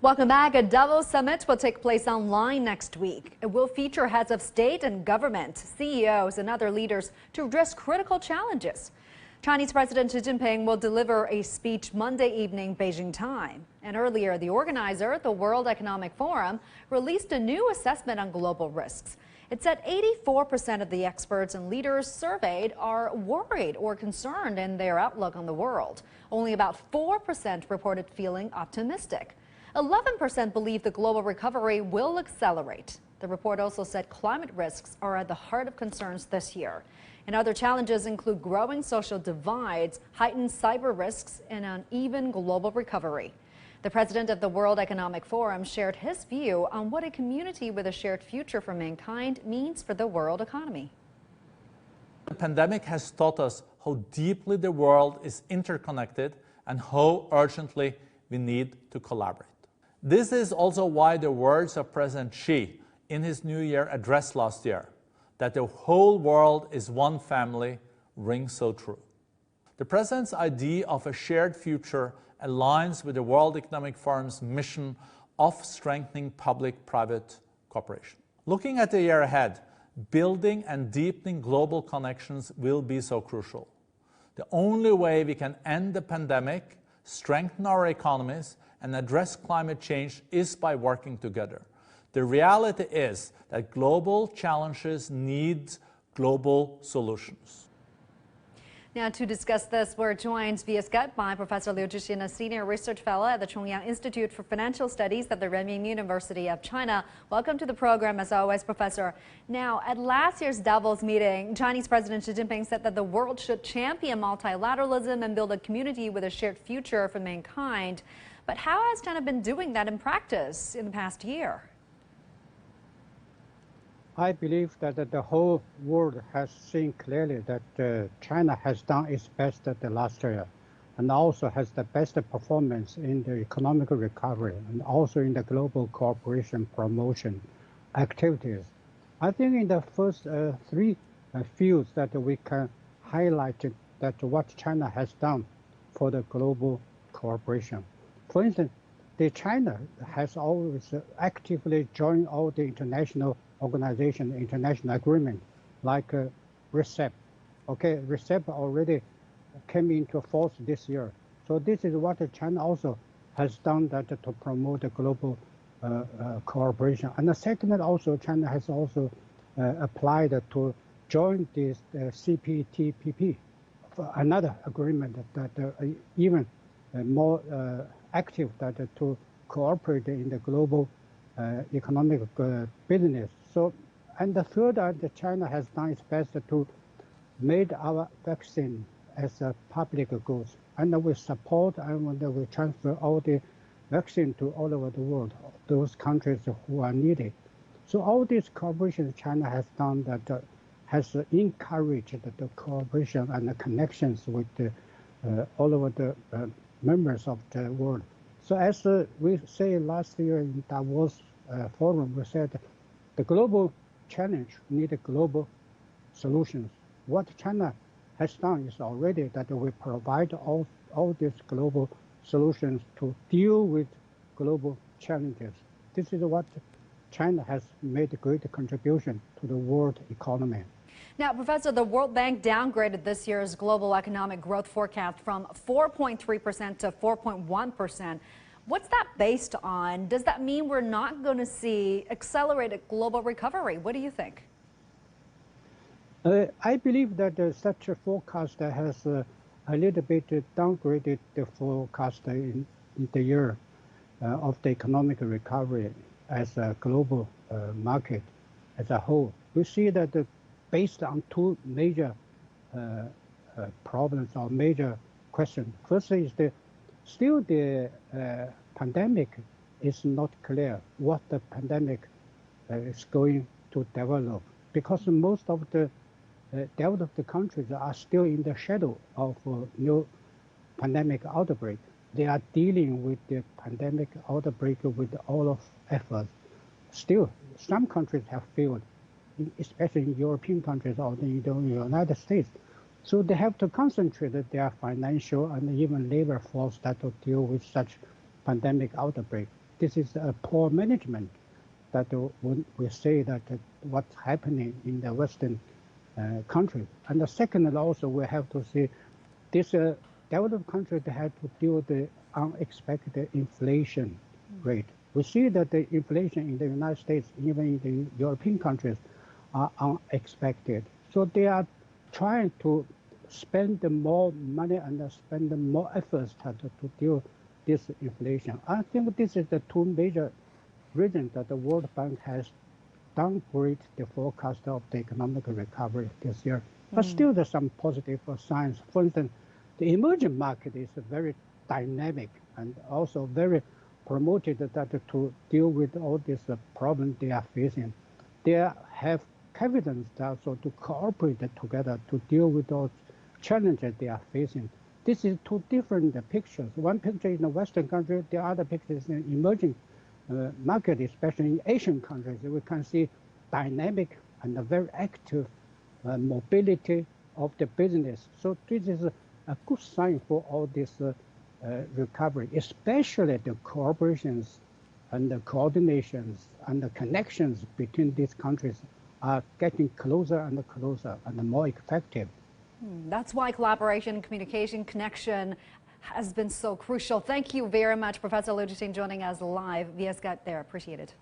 Welcome back. A Davos summit will take place online next week. It will feature heads of state and government, CEOs, and other leaders to address critical challenges. Chinese President Xi Jinping will deliver a speech Monday evening Beijing time. And earlier, the organizer, the World Economic Forum, released a new assessment on global risks. It said 84% of the experts and leaders surveyed are worried or concerned in their outlook on the world. Only about 4% reported feeling optimistic. 11% believe the global recovery will accelerate. The report also said climate risks are at the heart of concerns this year. And other challenges include growing social divides, heightened cyber risks, and uneven global recovery. The president of the World Economic Forum shared his view on what a community with a shared future for mankind means for the world economy. The pandemic has taught us how deeply the world is interconnected and how urgently we need to collaborate. This is also why the words of President Xi in his New Year address last year, that the whole world is one family, rings so true. The President's idea of a shared future aligns with the World Economic Forum's mission of strengthening public-private cooperation. Looking at the year ahead, building and deepening global connections will be so crucial. The only way we can end the pandemic, strengthen our economies, and address climate change is by working together. The reality is that global challenges need global solutions. Now, to discuss this, we're joined via Skype by Professor Liu Zhiqin, a senior research fellow at the Chongyang Institute for Financial Studies at the Renmin University of China. Welcome to the program, as always, Professor. Now, at last year's Davos meeting, Chinese President Xi Jinping said that the world should champion multilateralism and build a community with a shared future for mankind. But how has China been doing that in practice in the past year? I believe that the whole world has seen clearly that China has done its best the last year and also has the best performance in the economic recovery and also in the global cooperation promotion activities. I think in the first three fields that we can highlight that what China has done for the global cooperation. For instance, China has always actively joined all the international organization, international agreement, like RCEP. Okay, RCEP already came into force this year. So this is what China also has done that to promote the global cooperation. And the second, also China has also applied to join this CPTPP, another agreement that even more active that to cooperate in the global economic business. So, and the third, China has done its best to make our vaccine as a public goods, and we support and we transfer all the vaccine to all over the world, those countries who are needed. So all this cooperation China has done that has encouraged the cooperation and the connections with the, all over the members of the world. So as we say last year in Davos forum, we said the global challenge needs global solutions. What China has done is already that we provide all these global solutions to deal with global challenges. This is what China has made a great contribution to the world economy. Now, Professor, the World Bank downgraded this year's global economic growth forecast from 4.3% to 4.1%. What's that based on? Does that mean we're not going to see accelerated global recovery? What do you think? I believe that such a forecast has a little bit downgraded the forecast in the year of the economic recovery as a global market as a whole. We see that based on two major problems or major questions. First is still the pandemic is not clear what the pandemic is going to develop, because most of the developed countries are still in the shadow of new pandemic outbreak. They are dealing with the pandemic outbreak with all of efforts. Still, some countries have failed, especially in European countries or in the United States. So they have to concentrate their financial and even labor force that to deal with such pandemic outbreak. this is a poor management that when we say that what's happening in the Western country. And the second, also we have to see this developed country have to deal with the unexpected inflation rate. We see that the inflation in the United States, even in the European countries, are unexpected. So they are trying to spend more money and spend more efforts to deal with this inflation. I think this is the two major reasons that the World Bank has downgraded the forecast of the economic recovery this year. But still, there's some positive signs. For instance, the emerging market is very dynamic and also very promoted that to deal with all these problems they are facing. They have confidence also to cooperate together to deal with those challenges they are facing. This is two different pictures. One picture in the Western country, the other picture is in emerging market, especially in Asian countries. We can see dynamic and a very active mobility of the business. So this is a good sign for all this recovery, especially the cooperations and the coordinations and the connections between these countries are getting closer and closer and more effective. That's why collaboration, communication, connection has been so crucial. Thank you very much, Professor Zhiqin, joining us live via Skype there. Appreciate it.